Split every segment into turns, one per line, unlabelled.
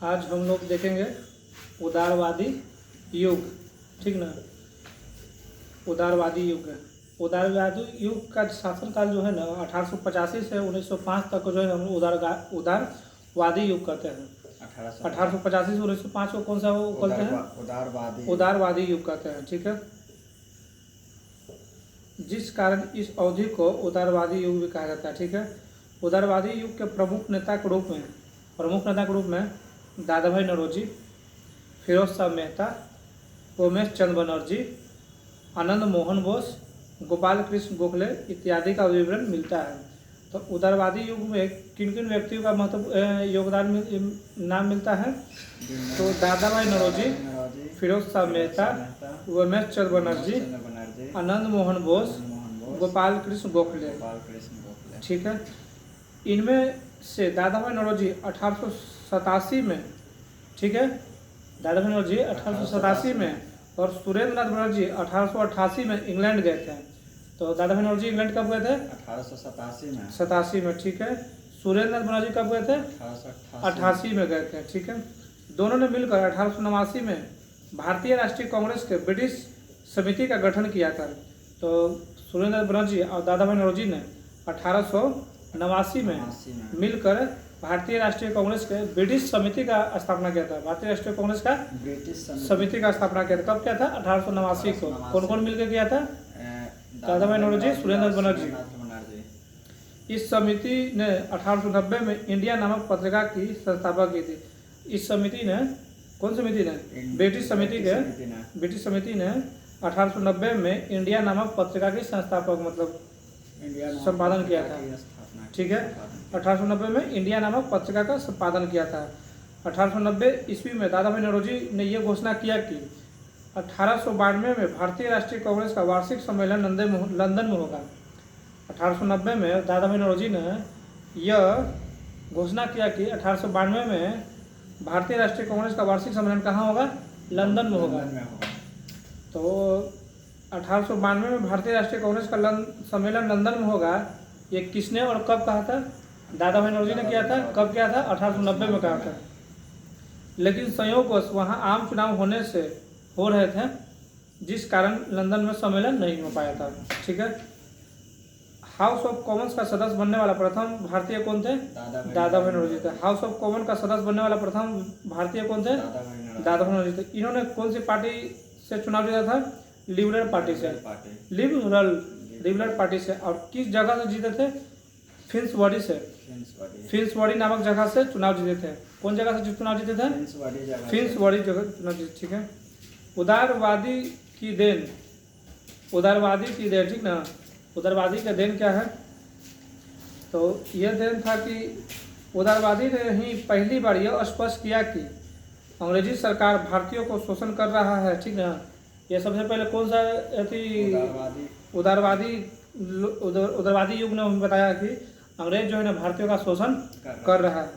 आज हम लोग देखेंगे उदारवादी युग, ठीक ना। उदारवादी युग का शासनकाल जो है ना 1885 से 1905 तक को जो है हम उदारवादी युग कहते हैं। 1885 से 1905 को कौन सा वो कहते हैं? उदारवादी युग कहते हैं, ठीक है। जिस कारण इस अवधि को उदारवादी युग भी कहा जाता है, ठीक है। उदारवादी युग के प्रमुख नेता के रूप में दादा भाई नौरोजी, फिरोज शाह मेहता, उमेश चंद्र बनर्जी, आनंद मोहन बोस, गोपाल कृष्ण गोखले इत्यादि का विवरण मिलता है। तो उदारवादी युग में किन किन व्यक्तियों का योगदान नाम मिलता है? तो दादा भाई नौरोजी, फिरोज शाह मेहता, उमेश चंद्र बनर्जी, आनंद मोहन बोस, गोपाल कृष्ण गोखले, ठीक है। इनमें से दादा भाई नौरोजी 1887 में, ठीक है, दादा भाई नौरोजी 1887 में और सुरेंद्र नाथ बनर्जी 1888 में इंग्लैंड गए थे। तो दादा भाई नौरोजी इंग्लैंड कब गए थे? 1887 में, ठीक है। सुरेंद्र नाथ बनर्जी कब गए थे? 1888 में गए थे, ठीक है। दोनों ने मिलकर 1889 में भारतीय राष्ट्रीय कांग्रेस के ब्रिटिश समिति का गठन किया था। तो सुरेंद्र नाथ बनर्जी और दादा भाई नौरोजी ने 1889 में मिलकर भारतीय राष्ट्रीय कांग्रेस के ब्रिटिश समिति का स्थापना किया था। भारतीय राष्ट्रीय कांग्रेस का ब्रिटिश समिति का स्थापना किया था। कब किया था? 1889 को। कौन कौन मिलकर किया था? दादा भाई नौरोजी, सुरेंद्र नाथ बनर्जी। इस समिति ने 1890 में इंडिया नामक पत्रिका की संस्थापना की थी। इस समिति ने, कौन समिति ने? ब्रिटिश समिति ने 1890 में इंडिया नामक पत्रिका की संस्थापक मतलब संपादन किया था, ठीक है। 1890 में इंडिया नामक पत्रिका का संपादन किया था। 1890 ईस्वी में दादा भाई नौरोजी ने यह घोषणा किया कि 1892 में भारतीय राष्ट्रीय कांग्रेस का वार्षिक सम्मेलन लंदन में होगा। 1890 में दादा भाई नौरोजी ने यह घोषणा किया कि 1892 में भारतीय राष्ट्रीय कांग्रेस का वार्षिक सम्मेलन कहाँ होगा? लंदन में होगा। तो 1892 में भारतीय राष्ट्रीय कांग्रेस का सम्मेलन लंदन में होगा। ये किसने और कब कहा था? दादा भाई नौरोजी ने किया था। कब किया था? 1890 में कहा था। लेकिन संयोगवश वहाँ आम चुनाव हो रहे थे, जिस कारण लंदन में सम्मेलन नहीं हो पाया था, ठीक है। हाउस ऑफ कॉमन्स का सदस्य बनने वाला प्रथम भारतीय कौन थे? दादा भाई नौरोजी थे। हाउस ऑफ कॉमन का सदस्य बनने वाला प्रथम भारतीय कौन थे? दादा भाई नौरोजी थे। इन्होंने कौन सी पार्टी से चुनाव जीता था? लिबरल पार्टी से। लिबरल पार्टी से। और किस जगह से जीते थे? फिंसबरी से। फिंसबरी नामक जगह से चुनाव जीते थे। कौन जगह से चुनाव जीते थे? फिंसबरी जगह चुनाव जीते, ठीक है। उदारवादी की देन, ठीक ना। उदारवादी का देन क्या है? तो यह देन था कि उदारवादी ने ही पहली बार यह स्पष्ट किया कि अंग्रेजी सरकार भारतीयों को शोषण कर रहा है, ठीक ना। ये सबसे पहले कौन सा थी? उदारवादी युग ने हमें बताया कि अंग्रेज जो है ना भारतीयों का शोषण कर रहा है।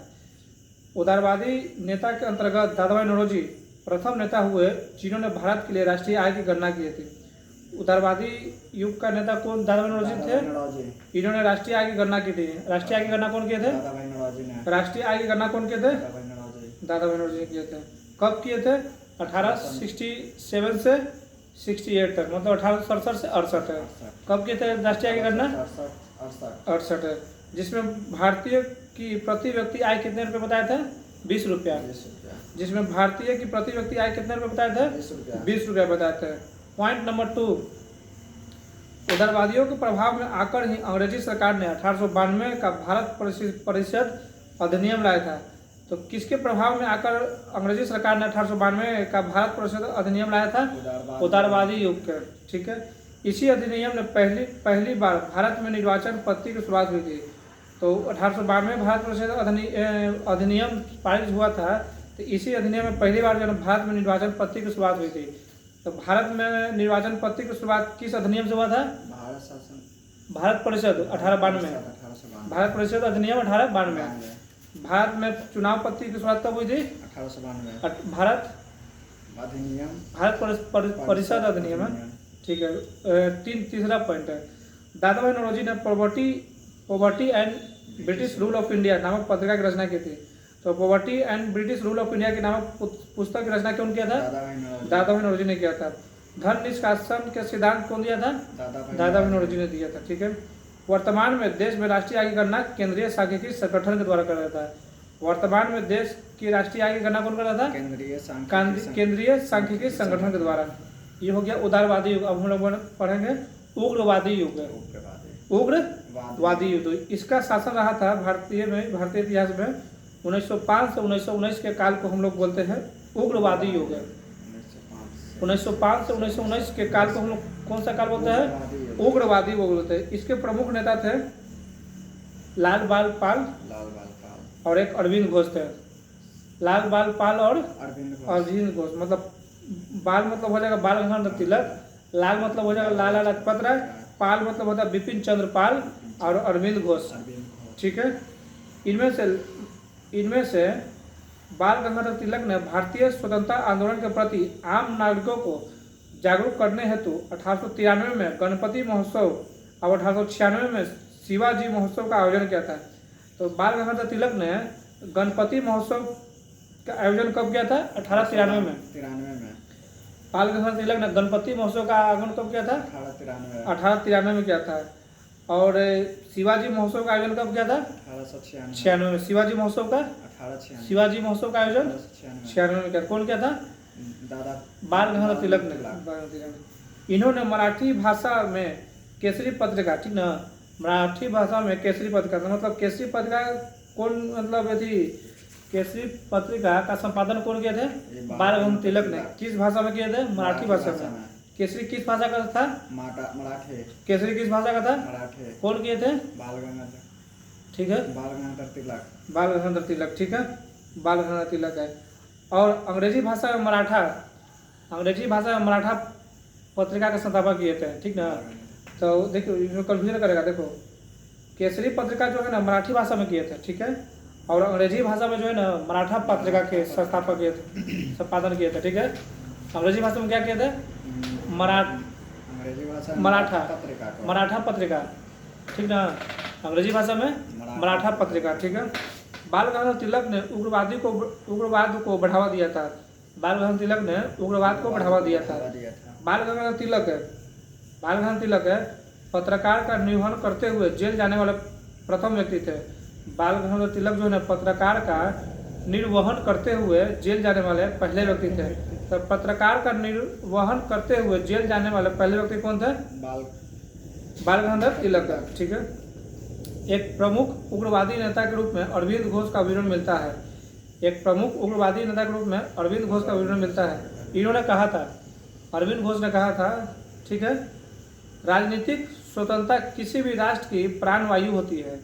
उदारवादी नेता के अंतर्गत दादा भाई नौरोजी प्रथम नेता हुए जिन्होंने भारत के लिए राष्ट्रीय आय की गणना की थी। उदारवादी युग का नेता कौन? दादा भाई नौरोजी थे। इन्होंने राष्ट्रीय आय की गणना की थी। राष्ट्रीय आय की गणना कौन किए थे? राष्ट्रीय आय की गणना कौन किए थे? दादा भाई नौरोजी किए थे। कब किए थे? 1867 से 68 तक, मतलब 1867 से 68 है। कब किए थे राष्ट्रीय आय की गणना? 68 है। जिसमें भारतीय की प्रति व्यक्ति आय कितने रुपए बताए थे? 20 रुपया। जिसमें भारतीय की प्रति व्यक्ति आय कितने रुपए बताए थे? 20 रुपया बताए थे। पॉइंट नंबर 2, उदारवादियों के प्रभाव में आकर ही अंग्रेजी सरकार ने 1892 का भारत परिषद अधिनियम लाया था। तो किसके प्रभाव में आकर अंग्रेजी सरकार ने 1892 का भारत परिषद अधिनियम लाया था? उदारवादी युग के, ठीक है। इसी अधिनियम ने पहली बार भारत में निर्वाचन पद्धति की शुरुआत हुई थी। तो 1892 में भारत परिषद अधिनियम पारित हुआ था। तो इसी अधिनियम में पहली बार जो भारत में निर्वाचन पद्धति की शुरुआत हुई थी। तो भारत में निर्वाचन पद्धति की शुरुआत किस अधिनियम से हुआ था? भारत परिषद 1892। भारत परिषद अधिनियम 1892। भारत में चुनाव पद्धति की शुरुआत कब हुई थी? 1892। भारत परिषद अधिनियम है, ठीक है। तीसरा पॉइंट है, दादा भाई नौरोजी ने poverty and British rule of India नामक पत्रिका की रचना की थी। तो poverty and British rule of India के नामक पुस्तक की रचना कौन किया था? दादा भाई नौरोजी ने किया था। धन निष्कासन के सिद्धांत कौन दिया था? दादा भाई नौरोजी ने दिया था। ठीक है। वर्तमान में देश में राष्ट्रीय आय की गणना केंद्रीय सांख्यिकी संगठन के द्वारा कर रहा था। वर्तमान में देश की राष्ट्रीय आय की गणना कौन कर रहा था? केंद्रीय सांख्यिकी संगठन के द्वारा। ये हो गया उदारवादी युग। अब हम लोग पढ़ेंगे उग्रवादी युग। उग्रवादी युग, इसका शासन रहा था भारतीय इतिहास में 1905 से 1919 के काल को हम लोग बोलते हैं उग्रवादी युग। 1905 से 1919 के काल को हम लोग कौन सा काल बोलते हैं? उग्रवादी युग बोलते हैं। इसके प्रमुख नेता थे लाल बाल पाल और एक अरविंद घोष थे। लाल बाल पाल और अरविंद घोष। मतलब बाल मतलब हो जाएगा बाल गंगाधर तिलक, लाल मतलब हो जाएगा लाला लाजपत राय, पाल मतलब होता है बिपिन चंद्र पाल और अरविंद घोष। ठीक है। इनमें से बाल गंगाधर तिलक ने भारतीय स्वतंत्रता आंदोलन के प्रति आम नागरिकों को जागरूक करने हेतु 1893 में गणपति महोत्सव और 1896 में शिवाजी महोत्सव का आयोजन किया था। तो बाल गंगाधर तिलक ने गणपति महोत्सव का आयोजन कब किया था? 1893 में। बाल गंगाधर तिलक ने गणपति महोत्सव का आयोजन कब किया था? 1893 में किया था। और शिवाजी महोत्सव का आयोजन कब किया था? 1896 में। शिवाजी महोत्सव का आयोजन 96 में किया। कौन किया था? बाल गंगाधर तिलक ने। इन्होंने मराठी भाषा में केसरी पत्रिका, ठीक ना, मराठी भाषा में केसरी पत्रिका, मतलब केसरी पत्रिका कौन, मतलब यदि केसरी पत्रिका का संपादन कौन किए थे? बाल गंगाधर तिलक ने। किस भाषा में किए थे? मराठी भाषा में। केसरी किस भाषा का था? मराठी। केसरी किस भाषा का था? मराठी। कौन किए थे? बाल गंगाधर। ठीक है, बाल गंगाधर तिलक। ठीक है, बाल गंगाधर तिलक है। और अंग्रेजी भाषा में मराठा पत्रिका का संस्थापक किए थे। ठीक ना। तो देखो इसमें कन्फ्यूजन करेगा। देखो केसरी पत्रिका जो है ना मराठी भाषा में किए थे। ठीक है। और अंग्रेजी भाषा में जो है ना मराठा पत्रिका के संस्थापक किए थे, संपादन किए थे। ठीक है। अंग्रेजी भाषा में क्या किए थे? मराठा पत्रिका। ठीक ना। अंग्रेजी भाषा में मराठा पत्रिका। ठीक है। बाल गंगाधर तिलक ने उग्रवाद को बढ़ावा दिया था। बाल गंगाधर तिलक ने उग्रवाद को बढ़ावा दिया था। बाल गंगाधर तिलक है पत्रकार का निर्वहन करते हुए जेल जाने वाले प्रथम व्यक्ति थे। बाल गंगाधर तिलक जो है पत्रकार का निर्वहन करते हुए जेल जाने वाले पहले व्यक्ति थे। तो पत्रकार का निर्वहन करते हुए जेल जाने वाले पहले व्यक्ति कौन थे? बाल गंगाधर तिलक। ठीक है। एक प्रमुख उग्रवादी नेता के रूप में अरविंद घोष का विवरण मिलता है। इन्होंने कहा था, अरविंद घोष ने कहा था, ठीक है, राजनीतिक स्वतंत्रता किसी भी राष्ट्र की प्राणवायु होती है।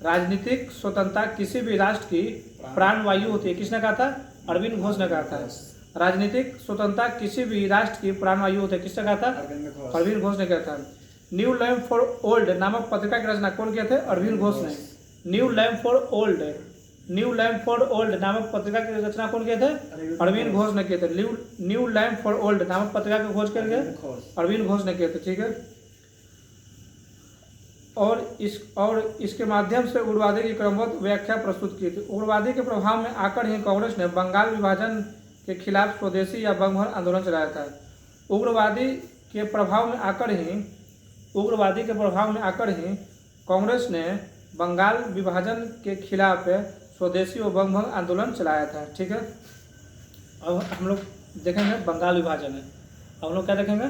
राजनीतिक स्वतंत्रता किसी भी राष्ट्र की प्राणवायु होती है। किसने कहा था? अरविंद घोष ने कहा था। राजनीतिक स्वतंत्रता किसी भी राष्ट्र की प्राणवायु होती है। किसने कहा था? अरविंद घोष ने कहा था। न्यू लैंड फॉर ओल्ड नामक पत्रिका की रचना कौन किया थे? अरविंद घोष ने। न्यू लैंड फॉर ओल्ड नामक पत्रिका की रचना कौन किए थे? अरविंद घोष ने किए थे। न्यू लैंड फॉर ओल्ड नामक पत्रिका की खोज करके अरविंद घोष ने किए थे। ठीक है। और इसके माध्यम से उग्रवादी की क्रमबद्ध व्याख्या प्रस्तुत की थी। उग्रवादी के प्रभाव में आकर ही कांग्रेस ने बंगाल विभाजन के खिलाफ स्वदेशी या बंगभर आंदोलन चलाया था। उग्रवादी के प्रभाव में आकर ही कांग्रेस ने बंगाल विभाजन के खिलाफ स्वदेशी और बंगभंग आंदोलन चलाया था। ठीक है। अब हम लोग देखेंगे बंगाल विभाजन है। अब हम लोग क्या देखेंगे?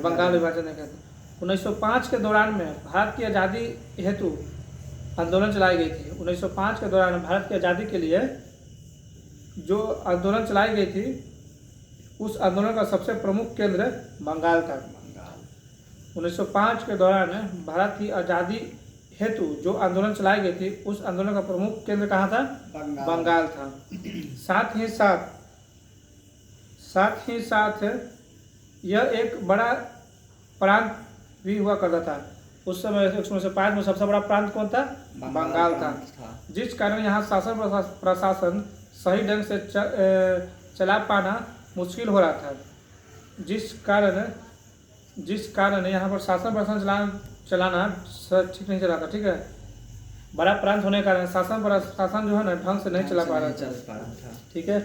बंगाल विभाजन देखेंगे। 1905 के दौरान में भारत की आज़ादी हेतु आंदोलन चलाई गई थी। 1905 के दौरान भारत की आज़ादी के लिए जो आंदोलन चलाई गई थी, उस आंदोलन का सबसे प्रमुख केंद्र बंगाल था। 1905 के दौरान भारत की आज़ादी हेतु जो आंदोलन चलाई गई थी, उस आंदोलन का प्रमुख केंद्र कहाँ था? बंगाल था। साथ ही साथ यह एक बड़ा प्रांत भी हुआ करता था। उस समय 1905 में सबसे बड़ा प्रांत कौन था? बंगाल था। जिस कारण यहाँ शासन प्रशासन सही ढंग से चला पाना मुश्किल हो रहा था। जिस कारण यहाँ पर शासन प्रशासन चलाना ठीक नहीं चला था। ठीक है। बड़ा प्रांत होने के कारण शासन जो है ना ढंग से नहीं चला पा रहा था। ठीक है,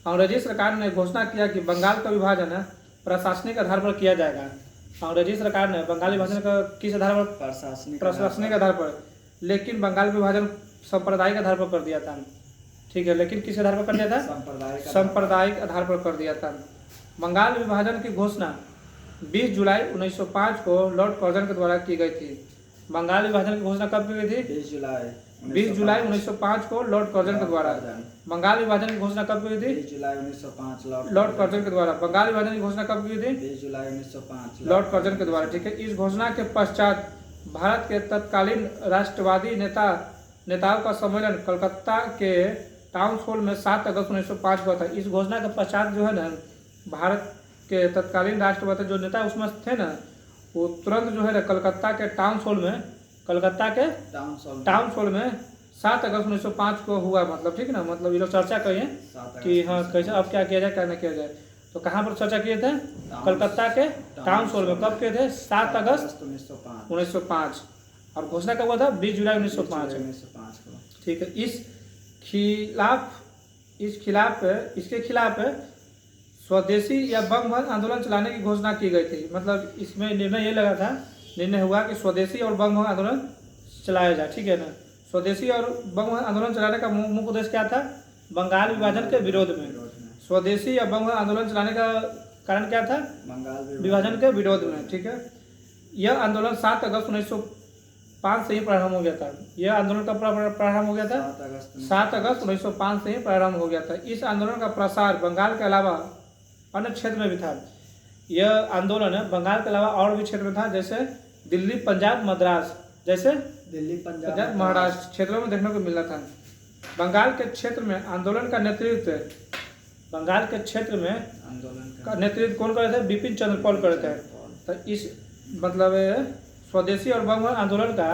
अंग्रेजी सरकार ने घोषणा किया कि बंगाल का विभाजन है प्रशासनिक आधार पर किया जाएगा। अंग्रेजी सरकार ने बंगाल विभाजन का किस आधार पर? प्रशासनिक आधार पर। लेकिन बंगाल विभाजन सांप्रदायिक आधार पर कर दिया था। ठीक है, लेकिन किस आधार पर कर दिया था? सांप्रदायिक आधार पर कर दिया था। बंगाल विभाजन की घोषणा 20 जुलाई 1905 को लॉर्ड कर्जन के द्वारा की गई थी। बंगाल विभाजन की घोषणा कब की गई थी? 20 जुलाई 1905 को लॉर्ड कर्जन के द्वारा। बंगाल विभाजन की घोषणा कब की गई थी?
20 जुलाई 1905
लॉर्ड कर्जन के द्वारा। बंगाल विभाजन की घोषणा कब की गई थी?
20 जुलाई 1905
लॉर्ड कर्जन के द्वारा। ठीक है, इस घोषणा के पश्चात भारत के तत्कालीन राष्ट्रवादी नेताओं का सम्मेलन कलकत्ता के टाउन हॉल में 7 अगस्त 1905 को था। इस घोषणा के पश्चात जो है ना भारत के तत्कालीन राष्ट्रवादी जो नेता उसमें थे ना, वो तुरंत जो है ना कलकत्ता के टाउन हॉल में 7 अगस्त 1905 को हुआ। मतलब ठीक है ना, मतलब ये लोग चर्चा करिए कि हाँ कैसे अब क्या किया जाए क्या नहीं किया जाए। तो कहाँ पर चर्चा किए थे? कलकत्ता के टाउन हॉल में। कब किए थे? 7 अगस्त 1905। और घोषणा कब हुआ था? 20 जुलाई 1905 को। ठीक है, इसके खिलाफ स्वदेशी या बंगभंग आंदोलन चलाने की घोषणा की गई थी। मतलब इसमें निर्णय हुआ कि स्वदेशी और बंगभंग आंदोलन चलाया जाए। ठीक है ना, स्वदेशी और बंगभंग आंदोलन चलाने का मुख्य उद्देश्य क्या था? बंगाल विभाजन के विरोध में। स्वदेशी या बंगभंग आंदोलन चलाने का कारण क्या था?
बंगाल
विभाजन के विरोध में। ठीक है, यह आंदोलन 7 अगस्त 1905 से ही प्रारंभ हो गया था। यह आंदोलन कब प्रारंभ हो गया था? 7 अगस्त 1905 से ही प्रारंभ हो गया था। इस आंदोलन का प्रसार बंगाल के अलावा अन्य क्षेत्र में भी था। यह आंदोलन बंगाल के अलावा और भी क्षेत्र में था, जैसे दिल्ली, पंजाब, मद्रास, जैसे
दिल्ली, पंजाब,
महाराष्ट्र क्षेत्रों में देखने को मिला था। बंगाल के क्षेत्र में आंदोलन का नेतृत्व कौन कर रहे थे? बिपिन चंद्र पाल कर रहे थे। तो इस मतलब स्वदेशी और बंगभंग आंदोलन का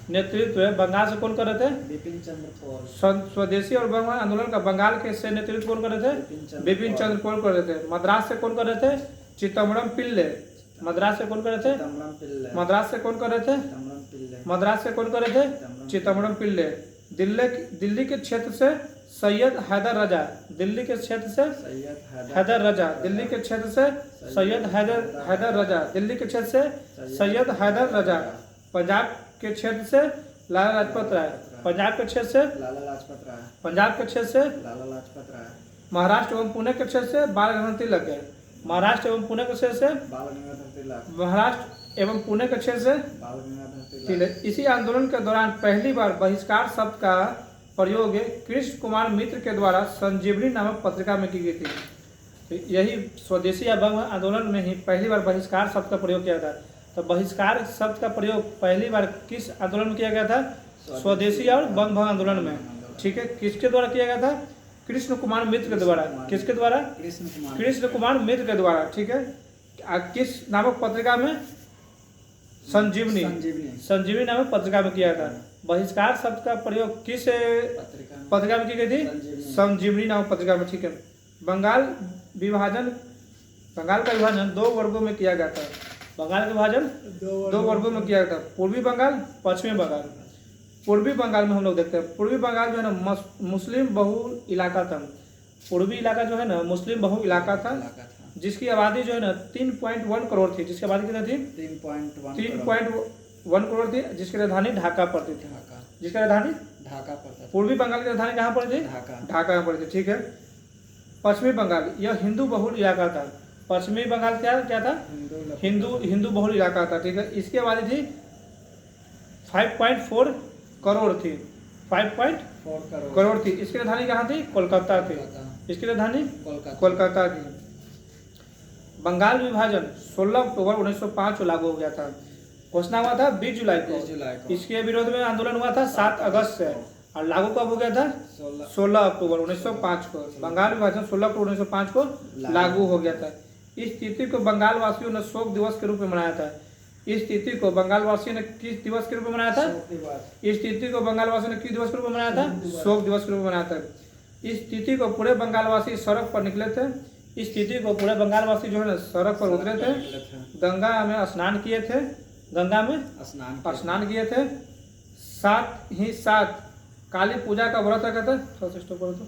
नेतृत्व बंगाल से कौन कर रहे थे?
बिपिन चंद्र पाल।
स्वदेशी और बंगभंग आंदोलन का बंगाल के से नेतृत्व कौन कर रहे थे? बिपिन चंद्र पाल कर रहे थे। मद्रास से कौन कर रहे थे? चिदम्बरम पिल्ले। मद्रास से कौन कर रहे थे? मद्रास से कौन कर रहे थे? मद्रास से कौन कर रहे थे? चिदम्बरम पिल्ले। दिल्ली के क्षेत्र से सैयद हैदर रजा। दिल्ली के क्षेत्र से हैदर रजा। दिल्ली के क्षेत्र से सैयद हैदर रजा। दिल्ली के क्षेत्र से सैयद हैदर रजा। पंजाब के क्षेत्र से लाला लाजपत राय। पंजाब के क्षेत्र से
लाला लाजपत राय।
पंजाब के क्षेत्र से
लाला लाजपत राय।
महाराष्ट्र एवं पुणे के क्षेत्र से बाल गंगाधर तिलक है। महाराष्ट्र एवं पुणे के क्षेत्र से
बाल गंगाधर तिलक।
महाराष्ट्र एवं पुणे के क्षेत्र से
बाल गंगाधर
तिलक। इसी आंदोलन के दौरान पहली बार बहिष्कार शब्द का प्रयोग कृष्ण कुमार मित्र के द्वारा संजीवनी नामक पत्रिका में की गई थी। तो यही स्वदेशी या बंग आंदोलन में ही पहली बार बहिष्कार शब्द का प्रयोग किया था। तो बहिष्कार शब्द का प्रयोग पहली बार किस आंदोलन में किया गया था? स्वदेशी और बंग भंग आंदोलन में। ठीक है, किसके द्वारा किया गया था? कृष्ण कुमार मित्र के द्वारा। किसके द्वारा? कृष्ण कुमार मित्र के द्वारा। ठीक है, किस नामक पत्रिका में? संजीवनी नामक पत्रिका में किया था। बहिष्कार शब्द का प्रयोग किस पत्रिका में की गई थी? संजीवनी नामक पत्रिका में। ठीक है, बंगाल का विभाजन 2 वर्गों में किया गया था। बंगाल का विभाजन 2 वर्गों में किया गया था, पूर्वी बंगाल, पश्चिमी बंगाल। पूर्वी बंगाल में हम लोग देखते हैं, पूर्वी बंगाल जो है ना मुस्लिम बहुल इलाका था। पूर्वी इलाका जो है ना मुस्लिम बहुल इलाका था, जिसकी आबादी जो है ना 3.1 करोड़ थी। जिसकी आबादी कितनी थी? 3.1 करोड़ थी। जिसकी राजधानी ढाका पड़ती थी। जिसकी राजधानी
ढाका पड़ता।
पूर्वी बंगाल की राजधानी कहाँ पड़ी थी? ढाका में पड़ी थी। ठीक है, पश्चिमी बंगाल यह हिंदू बहुल इलाका था। पश्चिमी बंगाल क्या था? हिंदू बहुल इलाका था। ठीक है, इसकी आबादी थी 5.4 करोड़ थी। 5.4 करोड़ थी। इसकी राजधानी कहाँ थी? कोलकाता थी। इसकी राजधानी कोलकाता थी। बंगाल विभाजन 16 अक्टूबर 1905 को लागू हो गया था। घोषणा हुआ था 20 जुलाई को। इसके विरोध में आंदोलन हुआ था 7 अगस्त से, और लागू कब हो गया था? 16 अक्टूबर 1905 को। बंगाल विभाजन 16 अक्टूबर 1905 को लागू हो गया था। इस तिथि को बंगाल वासियों ने शोक दिवस के रूप में मनाया था। इस तिथि को बंगाल वासियों ने किस दिवस के रूप में मनाया था? इस तिथि को बंगाल वासियों ने किस दिवस के रूप में मनाया था? शोक दिवस के रूप में मनाया था। इस तिथि को पूरे बंगालवासी सड़क पर निकले थे। इस तिथि को पूरे बंगालवासी जो है ना सड़क पर उतरे थे, गंगा में स्नान किए थे। गंगा में स्नान किए थे। साथ ही साथ काली पूजा का व्रत रखा था। थोड़ा सा स्टॉप करो तो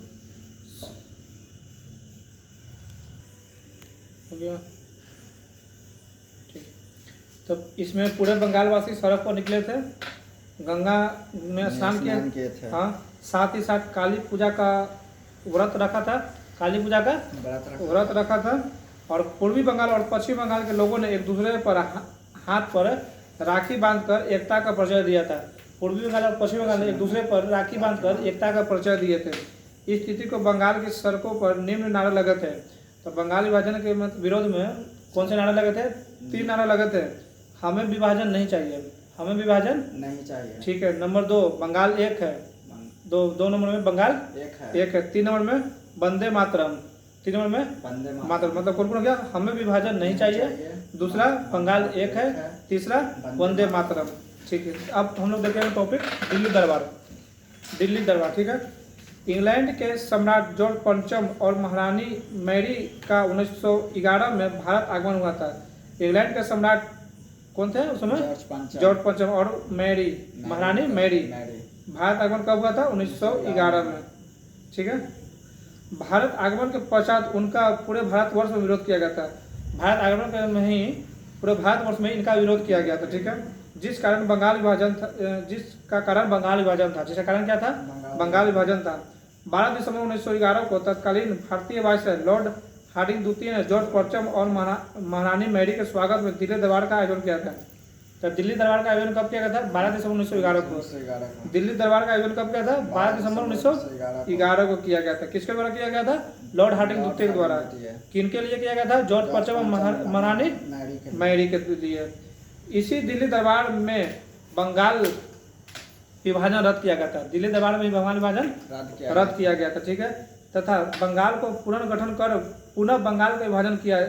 हो गया ठीक। तो इसमें पूरे बंगाल वासी सड़क पर निकले थे, गंगा में स्नान किए
थे।
हाँ, साथ ही साथ काली पूजा का व्रत रखा था, काली पूजा का व्रत रखा था। और पूर्वी बंगाल और पश्चिम बंगाल के लोगों ने एक दूसरे पर हाथ पर राखी बांधकर एकता का परिचय दिया था। पूर्वी बंगाल और पश्चिम बंगाल ने एक दूसरे पर राखी बांधकर एकता का परिचय दिए थे। इस स्थिति को बंगाल की सड़कों पर निम्न नारे लगे थे। तो बंगाल विभाजन के विरोध में कौन से नारे लगे थे? 3 नारे लगे थे। हमें विभाजन नहीं चाहिए, हमें विभाजन
नहीं चाहिए,
ठीक है। नंबर 2 बंगाल एक है, दो नंबर में बंगाल एक है। 3 नंबर में वंदे मातरम, 3 नंबर में
वंदे
मातरम। मतलब कौन कौन गया? हमें विभाजन नहीं चाहिए, दूसरा बंगाल एक है, तीसरा वंदे मातरम, ठीक है। अब हम लोग देखेंगे टॉपिक दिल्ली दरबार। दिल्ली दरबार, ठीक है। इंग्लैंड के सम्राट जॉर्ज पंचम और महारानी मैरी का 1911 में भारत आगमन हुआ था। इंग्लैंड के सम्राट कौन थे उस समय? जॉर्ज पंचम और मैरी, महारानी मैरी। भारत आगमन कब हुआ था? 1911 में, ठीक है। भारत आगमन के पश्चात उनका पूरे भारतवर्ष में विरोध किया गया था। भारत आगमन के में ही पूरे भारतवर्ष में इनका विरोध किया गया था, ठीक है। जिसका कारण बंगाल विभाजन था, जिसका कारण क्या था? बंगाल विभाजन था। 12 दिसंबर 1911 को तत्कालीन भारतीय वायसराय लॉर्ड हार्डिंग द्वितीय ने जॉर्ज पंचम और महारानी मैरी के स्वागत में दिल्ली दरबार का आयोजन किया था। तो दिल्ली दरबार का आयोजन कब किया गया था? 12 दिसंबर 1911 को। दिल्ली दरबार का आयोजन कब किया था? 12 दिसंबर 1911 को किया गया था। किसके द्वारा किया गया था? लॉर्ड हार्डिंग द्वितीय के द्वारा। किनके लिए किया गया था? जॉर्ज पंचम और महारानी मैरी के लिए। इसी दिल्ली दरबार में बंगाल विभाजन रद्द किया गया था। दिल्ली दरबार में बंगाल विभाजन रद्द किया गया था, ठीक है। तथा बंगाल को पुनर्गठन कर पुनः बंगाल का विभाजन किया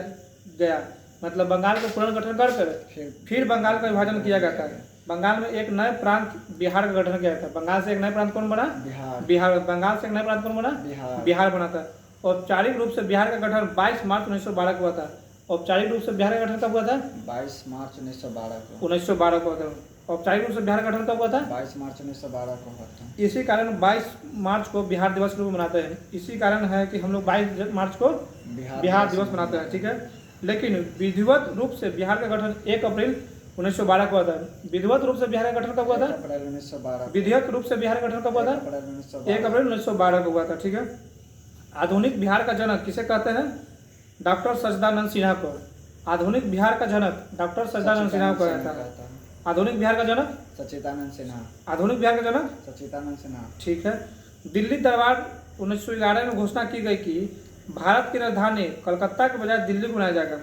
गया। मतलब बंगाल को पुनर्गठन कर फिर बंगाल का विभाजन किया गया था। बंगाल में एक नए प्रांत बिहार का गठन किया था। बंगाल से एक नए प्रांत कौन बना? बिहार। बंगाल से एक नए प्रांत कौन बना? बिहार बना था। औपचारिक रूप से बिहार का गठन 22 मार्च 1912 को हुआ था। औपचारिक रूप से बिहार का गठन कब हुआ था?
22 मार्च 1912 को।
1912 को हुआ था। औपचारिक रूप से बिहार का गठन कब हुआ था?
22 मार्च 1912 को हुआ था।
इसी कारण 22 मार्च को बिहार दिवस के रूप में मनाते हैं। इसी कारण है कि हम लोग 22 मार्च को बिहार दिवस मनाते हैं, ठीक है। लेकिन विधिवत रूप से बिहार का गठन 1 अप्रैल 1912 को हुआ था। विधिवत रूप से बिहार का गठन कब हुआ था?
अप्रैल 1912।
विधिवत रूप से बिहार का गठन कब हुआ था? 1 अप्रैल 1912 को हुआ था, ठीक है। आधुनिक बिहार का जनक किसे कहते हैं? डॉक्टर सच्चिदानंद सिन्हा को। आधुनिक बिहार का जनक डॉक्टर सच्चिदानंद सिन्हा को कहता है। आधुनिक बिहार का जनक
सच्चिदानंद सिन्हा।
आधुनिक बिहार का जनक
सच्चिदानंद सिन्हा,
ठीक है। दिल्ली दरबार 1911 में घोषणा की गई कि भारत की राजधानी कलकत्ता के बजाय दिल्ली को बनाया जाएगा।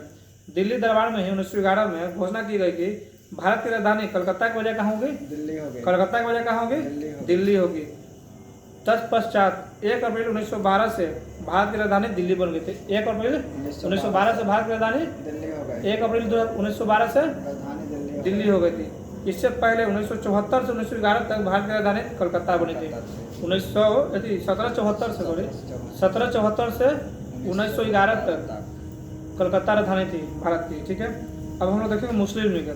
दिल्ली दरबार में 1911 में घोषणा की गई कि भारत की राजधानी कलकत्ता के बजाय कहाँ होगी?
दिल्ली होगी।
कलकत्ता के बजाय कहाँ होगी? दिल्ली होगी। तत्पश्चात 1 अप्रैल 1912 से भारत की राजधानी दिल्ली बन गई थी। 1 अप्रैल 1912 से भारत की राजधानी
दिल्ली हो गई।
1 अप्रैल 1912 से
राजधानी
दिल्ली हो गई थी। इससे पहले 1974 से 1911 तक भारत की राजधानी कलकत्ता बनी थी। 1774 से 1774 से 1911 तक कलकत्ता राजधानी थी भारत की, ठीक है। अब हम लोग देखेंगे मुस्लिम लीग।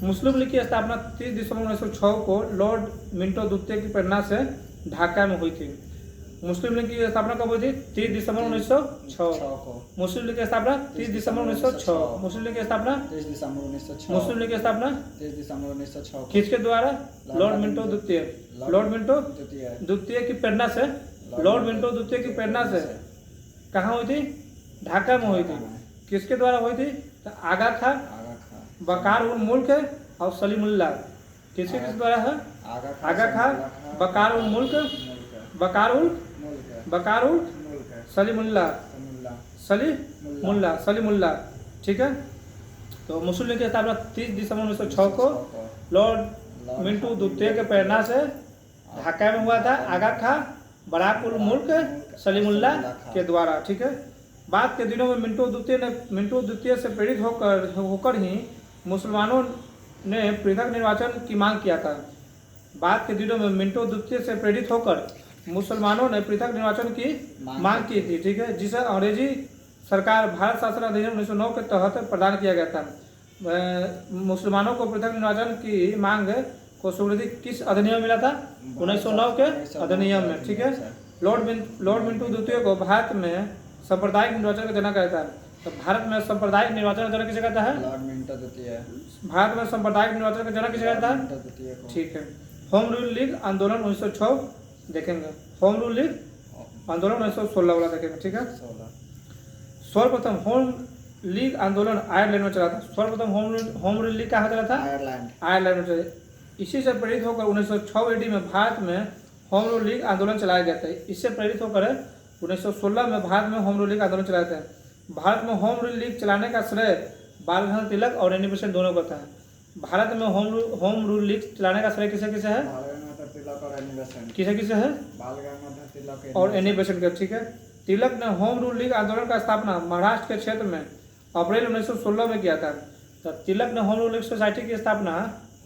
मुस्लिम लीग की स्थापना 30 दिसंबर 1906 को लॉर्ड मिंटो द्वितीय की प्रेरणा से ढाका में हुई थी। मुस्लिम लीग की स्थापना कब हुई थी? 30 दिसंबर 1906
को।
मुस्लिम लीग की स्थापना 30 दिसंबर 1906। मुस्लिम लीग की स्थापना
30 दिसंबर 1906।
मुस्लिम लीग की स्थापना
30 दिसंबर 1906 को।
किसके द्वारा? लॉर्ड मिंटो द्वितीय। लॉर्ड मिंटो द्वितीय की प्रेरणा से, लॉर्ड मिंटो द्वितीय की प्रेरणा से कहाँ हुई थी? ढाका में हुई थी। किसके द्वारा हुई थी? तो आगा खां, बकार उल मुल्क और सलीमुल्लाह। किसके द्वारा है? आगा खां, बकार उल मुल्क, बकार उल सलीमुल्लाह, ठीक है। तो मुस्लिम लीग की स्थापना 30 दिसंबर 1906 को लॉर्ड मिंटो द्वितीय के प्रेरणा से ढाका में हुआ था। आगा खां, बराक उल मुल्क, सलीमुल्लाह के द्वारा, ठीक है। बाद के दिनों में मिंटो द्वितीय से प्रेरित होकर ही मुसलमानों ने पृथक निर्वाचन की मांग किया था। बाद के दिनों में मिंटो द्वितीय से प्रेरित होकर मुसलमानों ने पृथक निर्वाचन की मांग की थी, ठीक है, जिसे अंग्रेजी सरकार भारत शासन अधिनियम 1909 के तहत प्रदान किया गया था। मुसलमानों को पृथक निर्वाचन की मांग को स्वीकृति किस अधिनियम में मिला था? 1909 के अधिनियम में, ठीक है। लॉर्ड मिंटो द्वितीय को भारत में सांप्रदायिक निर्वाचन का जनक कहता है। तो भारत में सांप्रदायिक निर्वाचन का जनक किसे कहता है?
लॉर्ड मिंटो द्वितीय।
भारत में सांप्रदायिक निर्वाचन का जनक किसे कहता है?
मिंटो द्वितीय को।
ठीक है। होम रूल लीग आंदोलन 1906 देखेंगे। होम रूल लीग आंदोलन 1916 वाला देखेंगे, ठीक है।
16।
सर्वप्रथम होम लीग आंदोलन आयरलैंड में चला था। सर्वप्रथम होम रूल लीग कहाँ चला था? आयरलैंड में चला। इसी से प्रेरित होकर 1906 AD में भारत में होम रूल लीग आंदोलन चलाया गया था। इससे प्रेरित होकर 1916 में भारत में होम रूल लीग आंदोलन चलाया था। भारत में होम रूल लीग चलाने का श्रेय बाल गंगाधर तिलक और एनी बेसेंट दोनों को था। भारत में होम रूल लीग चलाने का श्रेय किसे किसे है?
बाल गंगाधर तिलक और एनी बेसेंट।
किसे किसे है?
बाल गंगाधर तिलक
और एनी बेसेंट का, ठीक है। तिलक ने होम रूल लीग आंदोलन का स्थापना महाराष्ट्र के क्षेत्र में अप्रैल 1916 में किया था। तो तिलक ने होम रूल लीग सोसाइटी की स्थापना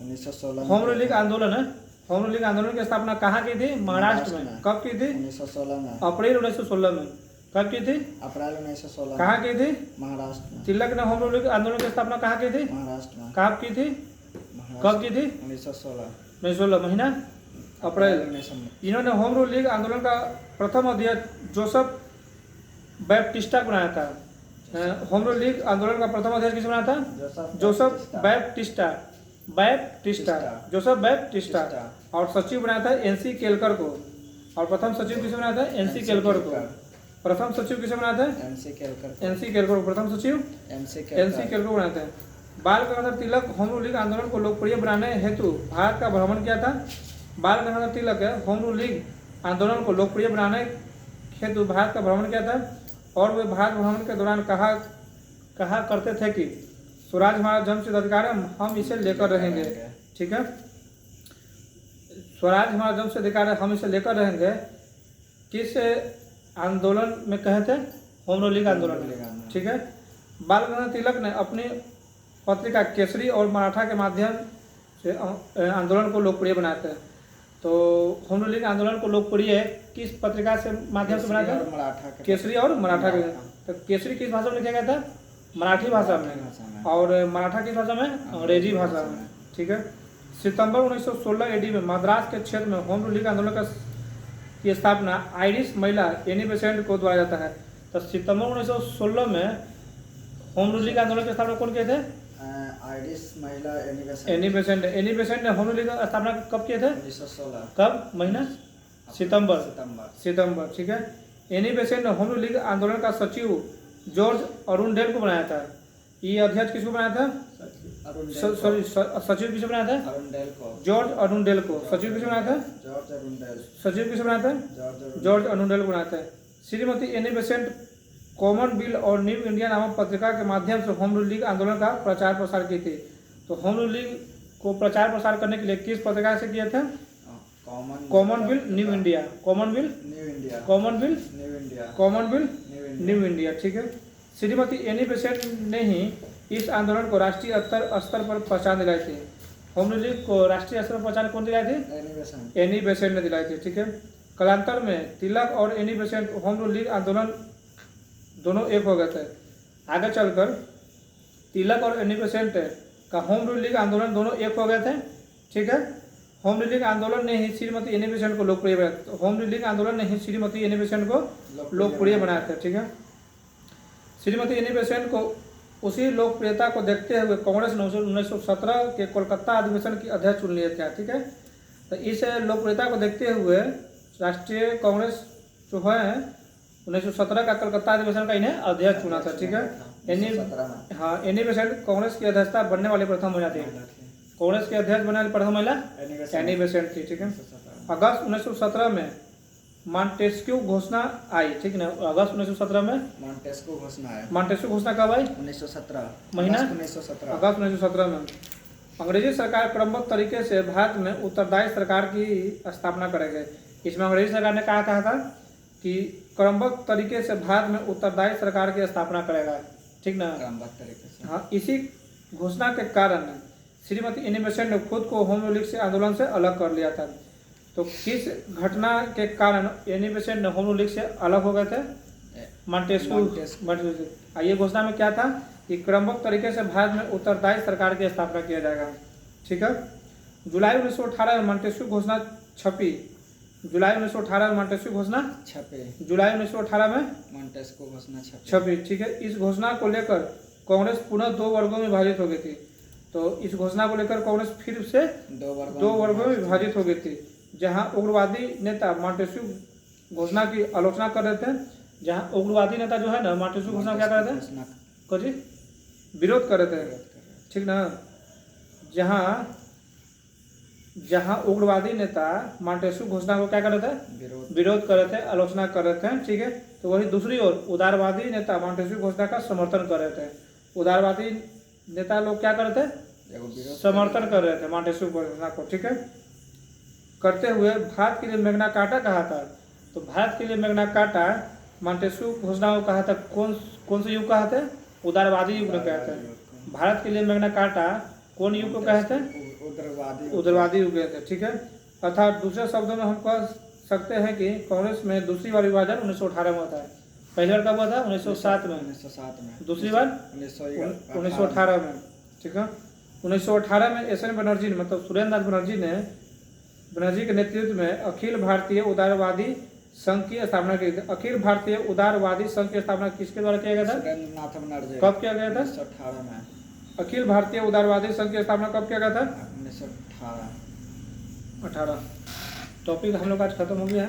1916
होम रूल लीग आंदोलन है। होम रूल लीग आंदोलन की स्थापना कहाँ की थी? महाराष्ट्र में। कब की थी?
1916 में।
अप्रैल 1916 में। कब की थी?
अप्रैल 1916।
कहाँ की थी?
महाराष्ट्र में।
तिलक ने होम रूल लीग आंदोलन की स्थापना कहाँ की थी?
महाराष्ट्र में।
कब की थी? कब की थी? 1916 महीना अप्रैल। इन्होंने होम रूल लीग आंदोलन का प्रथम अध्यक्ष जोसेफ बैप्टिस्टा बनाया था। होम रूल लीग आंदोलन का प्रथम अध्यक्ष किसे बनाया था? Joseph Baptista. Joseph Baptista. और सचिव बनाया था एनसी केलकर को। और प्रथम सचिव किसे बनाया था? एनसी केलकर को। प्रथम सचिव किसे बनाया था? एनसी केलकर को प्रथम सचिव एनसी केलकर को बनाया था। बाल Gangadhar Tilak home rule league आंदोलन को लोकप्रिय बनाने हेतु भारत का भ्रमण किया था। बाल Gangadhar Tilak home rule league आंदोलन को लोकप्रिय बनाने हेतु भारत का भ्रमण किया था। और वे भारत भ्रमण के दौरान कहा करते थे कि स्वराज हमारा जन्मसिद्ध अधिकार है, हम इसे लेकर रहेंगे, ठीक है। स्वराज हमारा जन्मसिद्ध अधिकार है, हम इसे लेकर रहेंगे। किस आंदोलन में कहे थे? होम रूल लीग आंदोलन में, ठीक है। बाल गंगाधर तिलक ने अपनी पत्रिका केसरी और मराठा के माध्यम से आंदोलन को लोकप्रिय बनाते हैं। तो होम रूल लीग आंदोलन को लोकप्रिय किस पत्रिका से माध्यम से बनाते हैं? केसरी और मराठा के। तो केसरी किस भाषा में लिखा गया था? मराठी भाषा में। और मराठा किस भाषा में? अंग्रेजी भाषा में, ठीक है। सितंबर 1916 AD में मद्रास के क्षेत्र में होम रूल लीग आंदोलन की स्थापना आयरिश महिला एनी बेसेंट को द्वारा जाता है। तो सितंबर 1916 में होम रूल लीग आंदोलन की स्थापना कौन किए थे?
आयरिश महिला
एनी बेसेंट ने होम रूल लीग स्थापना कब किए थे?
1916।
कब? महीना? सितंबर, ठीक है। एनी बेसेंट ने होम रूल लीग आंदोलन का सचिव जॉर्ज अरुंडेल को बनाया था। ये अध्यक्ष किसको बनाया था? सचिव किसे बनाया था? जॉर्ज अरुंडेल को। सचिव किसे बनाया था? सचिव किसे बनाया था? जॉर्ज अरुंडेल को बनाया था। Shrimati Annie Besant common bill और न्यू इंडिया नामक पत्रिका के माध्यम से होम रूल लीग आंदोलन का प्रचार प्रसार की थी। तो होम रूल लीग को प्रचार प्रसार करने के लिए किस पत्रिका से किया था? Common bill new India. New India, ठीक है। श्रीमती एनी बेसेंट ने ही इस आंदोलन को राष्ट्रीय स्तर पर पहचान दिलाई थी। होम रूल लीग को राष्ट्रीय स्तर पर पहचान कौन दिलाई थी? एनी बेसेंट ने दिलाई थी, ठीक है। कालांतर में तिलक और Annie Besant home rule league आंदोलन दोनों एक हो गए थे। आगे चलकर तिलक और एनी बेसेंट का होम रूल लीग आंदोलन दोनों एक हो गए थे, ठीक है। होम रूल लीग आंदोलन ने ही श्रीमती एनी बेसेंट को लोकप्रिय बनाया। होम रूल लीग आंदोलन ने ही श्रीमती एनी बेसेंट को लोकप्रिय बनाया था, ठीक है। श्रीमती एनी बेसेंट को उसी लोकप्रियता को देखते हुए कांग्रेस ने 1917 के कोलकाता अधिवेशन की अध्यक्ष चुन लिया था, ठीक है। तो इस लोकप्रियता को देखते हुए राष्ट्रीय कांग्रेस जो है 1917 का कलकत्ता अधिवेशन का इन्हें अध्यक्ष चुना था, ठीक है। एनी बेसेंट कांग्रेस की अध्यक्षता बनने वाली प्रथम महिला थी। कांग्रेस के अध्यक्ष बनने वाली प्रथम महिला एनी बेसेंट थी, ठीक है। अगस्त 1917 में मॉन्टेस्क्यू घोषणा आई, ठीक है। अगस्त 1917 में मॉन्टेस्क्यू घोषणा कब आई?
1917
महीना?
1917।
अगस्त 1917 में। अंग्रेजी सरकार क्रमबद्ध तरीके से भारत में उत्तरदायी सरकार की स्थापना करेगी। इसमें अंग्रेजी सरकार ने कहा था कि क्रमबद्ध तरीके से भारत में उत्तरदायी सरकार की स्थापना करेगा, ठीक ना?
क्रमबद्ध तरीके से।
हाँ, इसी घोषणा के कारण श्रीमती एनी बेसेंट ने खुद को होम रूल लीग से आंदोलन से अलग कर लिया था। तो किस घटना के कारण एनी बेसेंट ने होम रूल लीग से अलग हो गए थे? मॉन्टेस्क्यू। ये घोषणा में क्या था कि क्रमबद्ध तरीके से भारत में उत्तरदायी सरकार की स्थापना किया जाएगा, ठीक है। जुलाई 1918 में मॉन्टेस्क्यू घोषणा छपी। जुलाई 1918 में मॉन्टेस्क्यू घोषणा
छपे।
जुलाई 1918 में
मॉन्टेस्क्यू घोषणा छपे।
छपी, ठीक है। इस घोषणा को लेकर कांग्रेस पुनः 2 वर्गों में विभाजित हो गई थी। तो इस घोषणा को लेकर कांग्रेस फिर से 2 वर्गों में विभाजित हो गई थी। जहां उग्रवादी नेता मॉन्टेस्क्यू घोषणा की आलोचना कर रहे थे, जहां उग्रवादी नेता जो है ना मॉन्टेस्क्यू घोषणा क्या कर रहे थे, को जी विरोध कर रहे थे, ठीक ना। जहां उग्रवादी नेता मॉन्टेस्क्यू घोषणा को क्या कर रहे थे, विरोध कर रहे थे, आलोचना कर रहे थे, ठीक है। तो वही दूसरी ओर उदारवादी नेता मॉन्टेस्क्यू घोषणा का समर्थन कर रहे थे। उदारवादी नेता लोग क्या कर रहे थे, समर्थन कर रहे थे मॉन्टेस्क्यू घोषणा को, ठीक है। करते हुए भारत के लिए मैग्ना कार्टा कहा था। तो भारत के लिए मैग्ना कार्टा मॉन्टेस्क्यू घोषणा को कहा था, कौन से युग कहा था, उदारवादी युग में कहा था। भारत के लिए मैग्ना कार्टा कौन युग को कहे थे, उदारवादी युग थे, ठीक है। अर्थात दूसरे शब्दों में हम कह सकते हैं कि कांग्रेस में दूसरी बार विभाजन 1918 में होता है। पहली बार कब हुआ था, 1907 में। दूसरी बार 1918 में, ठीक है। 1918 में एस एन बनर्जी ने, मतलब सुरेंद्र नाथ बनर्जी के नेतृत्व में अखिल भारतीय उदारवादी संघ की स्थापना की थी। अखिल भारतीय उदारवादी संघ की स्थापना किसके द्वारा किया गया था, कब किया गया था,
1918 में।
अखिल भारतीय उदारवादी संघ की स्थापना कब किया गया था,
1918।
टॉपिक हम लोग आज खत्म हो गया है।